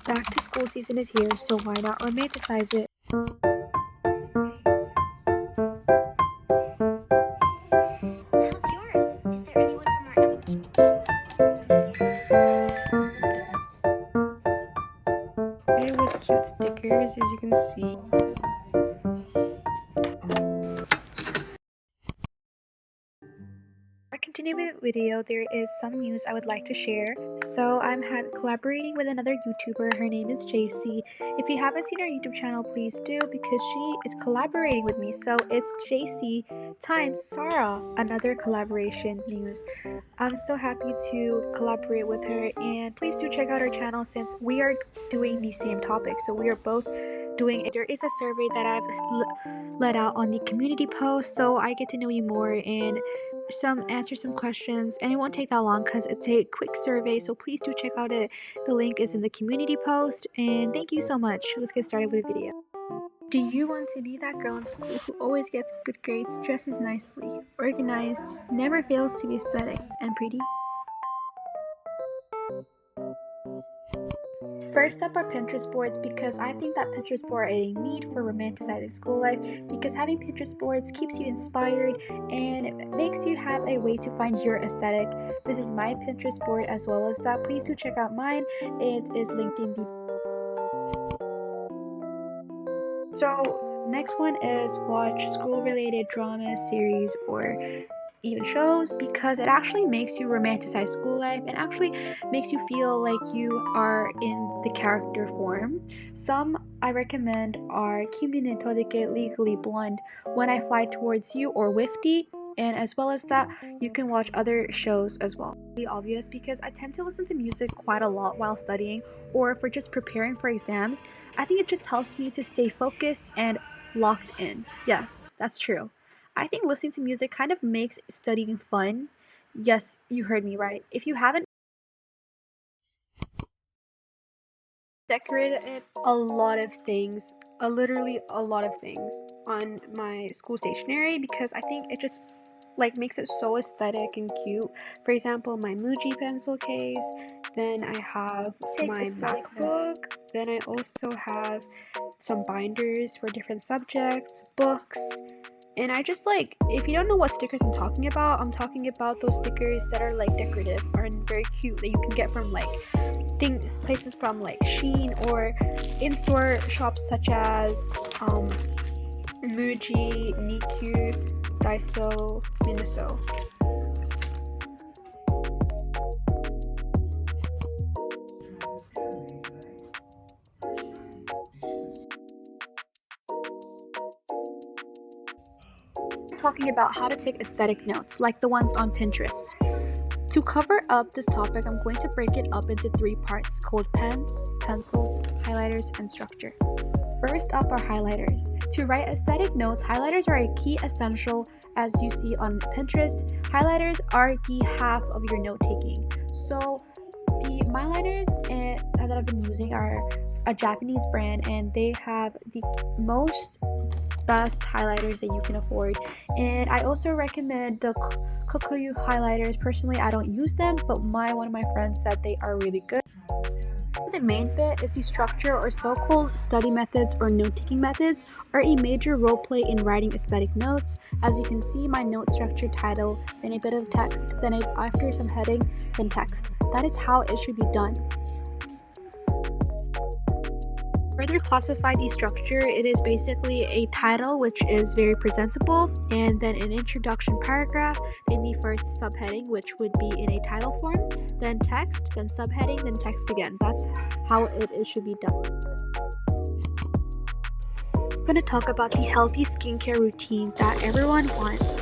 Back to school season is here, so why not romanticize it? How's yours? Is there anyone from our... With cute stickers, as you can see. Before I continue with the video, there is some news I would like to share. So I'm collaborating with another YouTuber. Her name is JC. If you haven't seen her YouTube channel, please do, because she is collaborating with me. So it's JC times Sarah, another collaboration news. I'm so happy to collaborate with her, and please do check out her channel since we are doing the same topic. So we are both doing it. There is a survey that I've let out on the community post, so I get to know you more and answer some questions, and it won't take that long because it's a quick survey, so please do check out it. The link is in the community post, and thank you so much. Let's get started with the video. Do you want to be that girl in school who always gets good grades, dresses nicely, organized, never fails to be aesthetic and pretty? First up are Pinterest boards, because I think that Pinterest boards are a need for romanticizing school life, because having Pinterest boards keeps you inspired and it makes you have a way to find your aesthetic. This is my Pinterest board as well as that. Please do check out mine. It is linked in the... So next one is watch school related dramas, series, or even shows, because it actually makes you romanticize school life and actually makes you feel like you are in the character form. Some I recommend are Kimi Todeke Legally Blonde, When I Fly Towards You, or WIFTY, and as well as that, you can watch other shows as well. Be obvious, because I tend to listen to music quite a lot while studying or for just preparing for exams. I think it just helps me to stay focused and locked in. Yes, that's true. I think listening to music kind of makes studying fun. Yes, you heard me right. If you haven't decorated a lot of things, literally a lot of things on my school stationery, because I think it just makes it so aesthetic and cute. For example, my Muji pencil case, then I have my MacBook, then I also have some binders for different subjects, books. And I just if you don't know what stickers I'm talking about those stickers that are decorative or very cute that you can get from places from Shein or in-store shops such as Muji, Nikyu, Daiso, Miniso. Talking about how to take aesthetic notes like the ones on Pinterest. To cover up this topic, I'm going to break it up into 3 parts called pens, pencils, highlighters, and structure. First up are highlighters. To write aesthetic notes, highlighters are a key essential. As you see on Pinterest, highlighters are the half of your note taking. So the highlighters that I've been using are a Japanese brand, and they have the most best highlighters that you can afford. And I also recommend the COUPOUN highlighters. Personally, I don't use them, but one of my friends said they are really good. The main bit is the structure, or so-called study methods or note-taking methods are a major role play in writing aesthetic notes. As you can see, my note structure: title, then a bit of text, then after some heading, then text. That is how it should be done. Further classify the structure, it is basically a title, which is very presentable, and then an introduction paragraph, then the first subheading, which would be in a title form, then text, then subheading, then text again. That's how it should be done. I'm going to talk about the healthy skincare routine that everyone wants.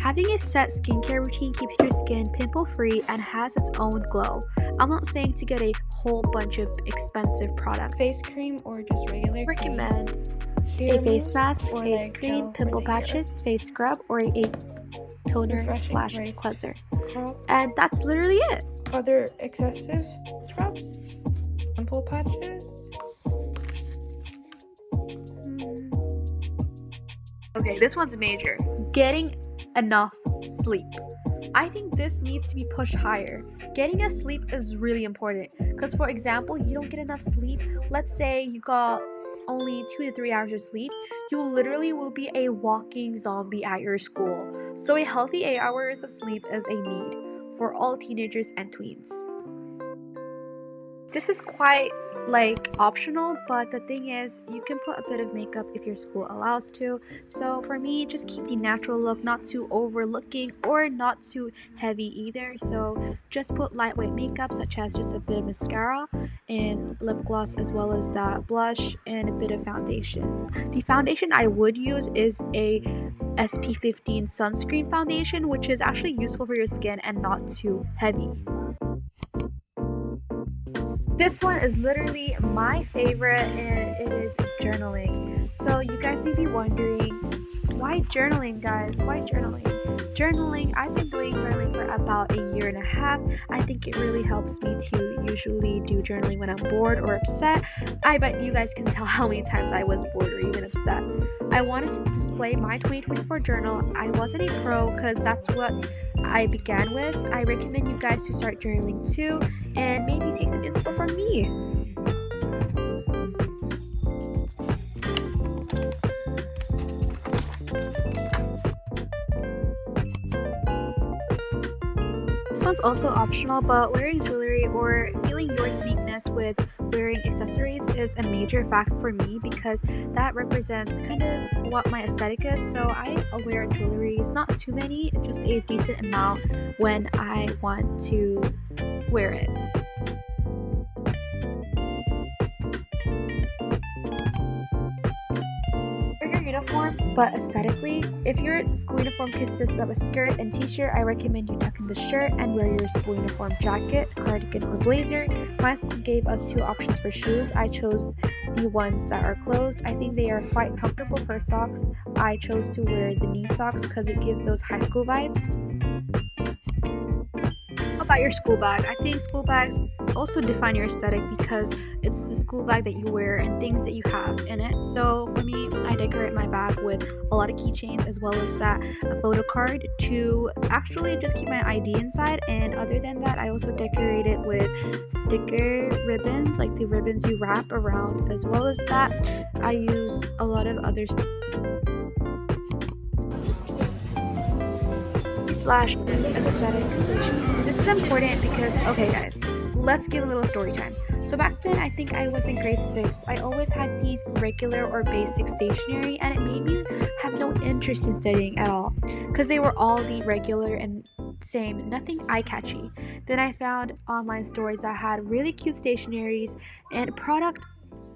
Having a set skincare routine keeps your skin pimple-free and has its own glow. I'm not saying to get a whole bunch of expensive products. Face cream or just regular Recommend cream. A face mask, or face cream, pimple patches, face scrub, or a toner/cleanser. And that's literally it. Other excessive scrubs, pimple patches. Okay, this one's major. Getting enough sleep. I think this needs to be pushed higher. getting a sleep is really important because, for example, you don't get enough sleep. Let's say you got only 2 to 3 hours of sleep, you literally will be a walking zombie at your school. So, a healthy 8 hours of sleep is a need for all teenagers and tweens. This is quite optional, but the thing is, you can put a bit of makeup if your school allows to. So for me, just keep the natural look, not too overlooking or not too heavy either. So just put lightweight makeup such as just a bit of mascara and lip gloss, as well as that blush and a bit of foundation. The foundation I would use is a SP15 sunscreen foundation, which is actually useful for your skin and not too heavy. This one is literally my favorite, and it is journaling. So you guys may be wondering, why journaling, guys? Why journaling? Journaling, I've been doing journaling for about a year and a half. I think it really helps me to usually do journaling when I'm bored or upset. I bet you guys can tell how many times I was bored or even upset. I wanted to display my 2024 journal. I wasn't a pro because that's what I began with. I recommend you guys to start journaling too and maybe take some inspo from me. This one's also optional, but wearing jewelry or feeling your uniqueness with wearing accessories is a major factor for me because that represents kind of what my aesthetic is. So I wear jewelries, not too many, just a decent amount when I want to wear it. Uniform, but aesthetically, if your school uniform consists of a skirt and t-shirt, I recommend you tuck in the shirt and wear your school uniform jacket, cardigan, or blazer. My school gave us 2 options for shoes. I chose the ones that are closed. I think they are quite comfortable. For socks, I chose to wear the knee socks because it gives those high school vibes. How about your school bag? I think school bags also define your aesthetic because it's the school bag that you wear and things that you have in it. So for me, I decorate my bag with a lot of keychains as well as that a photo card to actually just keep my ID inside. And other than that, I also decorate it with sticker ribbons, like the ribbons you wrap around. As well as that, I use a lot of other slash aesthetic stationery. This is important because, okay guys, let's give a little story time. So back then, I think I was in grade 6. I always had these regular or basic stationery, and it made me have no interest in studying at all because they were all the regular and same, nothing eye-catchy. Then I found online stores that had really cute stationeries and product.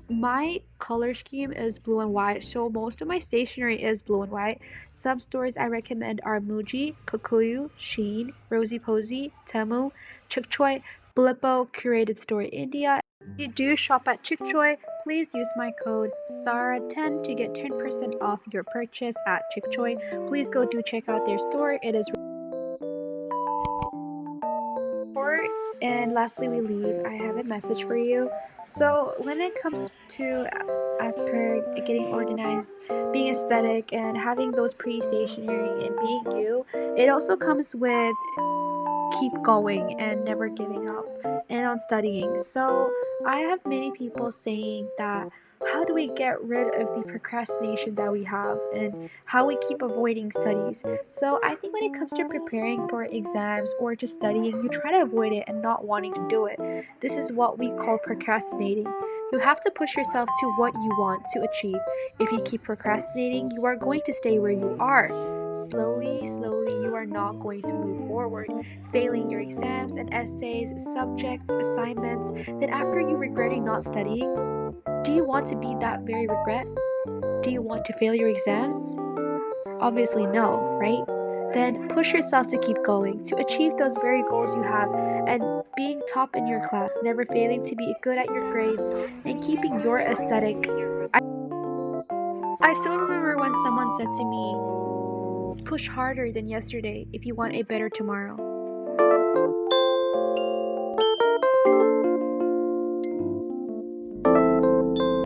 My color scheme is blue and white, so most of my stationery is blue and white. Some stores I recommend are Muji, Kokuyu, Shein, Rosie Posy, Temu, Chukchoy, Blippo, Curated Store India. If you do shop at Chukchoy, please use my code SARA10 to get 10% off your purchase at Chukchoy. Please go do check out their store. It is. And lastly, we leave. I have a message for you. So when it comes to, as per getting organized, being aesthetic, and having those pretty stationery and being you, it also comes with keep going and never giving up and on studying. So I have many people saying that how do we get rid of the procrastination that we have and how we keep avoiding studies. So I think when it comes to preparing for exams or just studying, you try to avoid it and not wanting to do it. This is what we call procrastinating. You have to push yourself to what you want to achieve. If you keep procrastinating, you are going to stay where you are. Slowly, you are not going to move forward, failing your exams and essays, subjects, assignments. Then after you regretting not studying, do you want to be that very regret? Do you want to fail your exams? Obviously no, right? Then push yourself to keep going, to achieve those very goals you have, and being top in your class, never failing to be good at your grades, and keeping your aesthetic. I still remember when someone said to me, push harder than yesterday if you want a better tomorrow.